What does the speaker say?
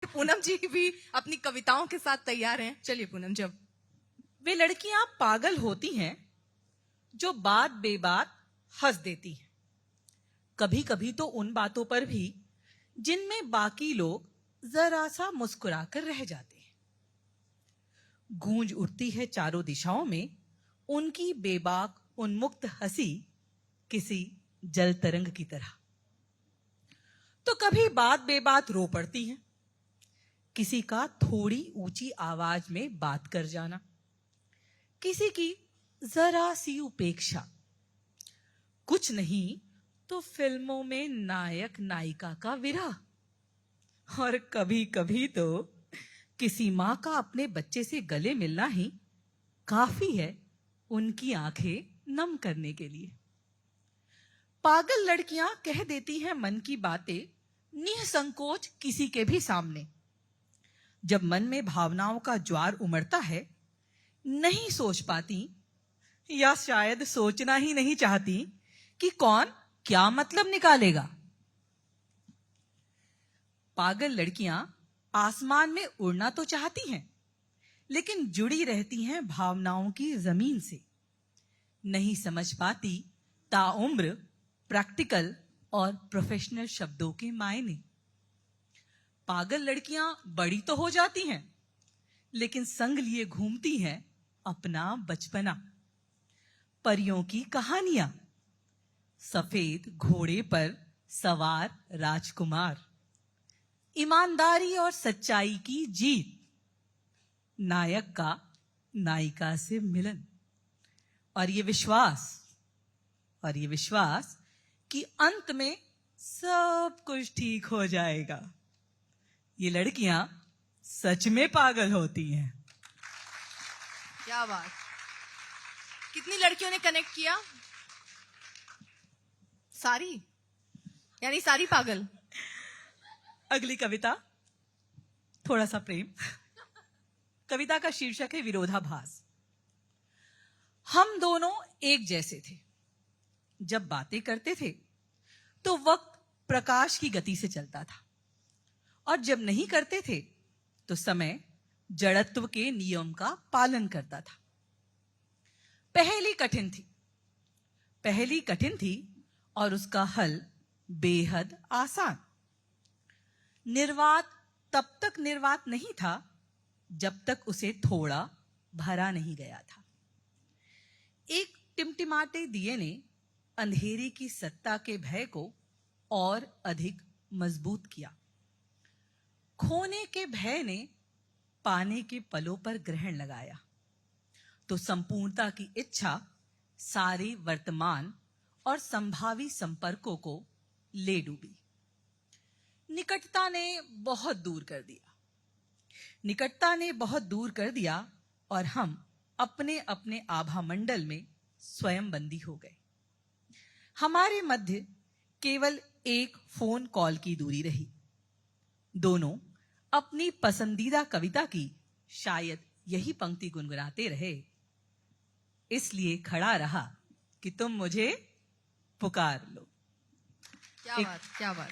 पूनम जी भी अपनी कविताओं के साथ तैयार हैं। चलिए पूनम जी। वे लड़कियां पागल होती हैं जो बात बेबात हंस देती हैं, कभी कभी तो उन बातों पर भी जिनमें बाकी लोग जरा सा मुस्कुराकर रह जाते हैं। गूंज उठती है चारों दिशाओं में उनकी बेबाक उन्मुक्त हंसी, किसी जल तरंग की तरह। तो कभी बात बेबात रो पड़ती हैं, किसी का थोड़ी ऊंची आवाज में बात कर जाना, किसी की जरा सी उपेक्षा, कुछ नहीं तो फिल्मों में नायक नायिका का विरह, और कभी कभी तो किसी मां का अपने बच्चे से गले मिलना ही काफी है उनकी आंखें नम करने के लिए। पागल लड़कियां कह देती हैं मन की बातें निसंकोच किसी के भी सामने। जब मन में भावनाओं का ज्वार उमड़ता है, नहीं सोच पाती या शायद सोचना ही नहीं चाहती कि कौन क्या मतलब निकालेगा। पागल लड़कियां आसमान में उड़ना तो चाहती हैं, लेकिन जुड़ी रहती हैं भावनाओं की जमीन से। नहीं समझ पाती ताउम्र प्रैक्टिकल और प्रोफेशनल शब्दों के मायने। पागल लड़कियां बड़ी तो हो जाती हैं, लेकिन संग लिए घूमती हैं अपना बचपना। परियों की कहानियां, सफेद घोड़े पर सवार राजकुमार, ईमानदारी और सच्चाई की जीत, नायक का नायिका से मिलन, और ये विश्वास कि अंत में सब कुछ ठीक हो जाएगा। ये लड़कियां सच में पागल होती हैं। क्या बात। कितनी लड़कियों ने कनेक्ट किया? सारी, यानी सारी पागल। अगली कविता, थोड़ा सा प्रेम। कविता का शीर्षक है विरोधाभास। हम दोनों एक जैसे थे। जब बातें करते थे तो वक्त प्रकाश की गति से चलता था, और जब नहीं करते थे तो समय जड़त्व के नियम का पालन करता था। पहेली कठिन थी और उसका हल बेहद आसान। निर्वात तब तक निर्वात नहीं था जब तक उसे थोड़ा भरा नहीं गया था। एक टिमटिमाते दिए ने अंधेरे की सत्ता के भय को और अधिक मजबूत किया। खोने के भय ने पाने के पलों पर ग्रहण लगाया, तो संपूर्णता की इच्छा सारे वर्तमान और संभावी संपर्कों को ले डूबी। निकटता ने बहुत दूर कर दिया और हम अपने अपने आभा मंडल में स्वयं बंदी हो गए। हमारे मध्य केवल एक फोन कॉल की दूरी रही। दोनों अपनी पसंदीदा कविता की शायद यही पंक्ति गुनगुनाते रहे। इसलिए खड़ा रहा कि तुम मुझे पुकार लो। क्या बात।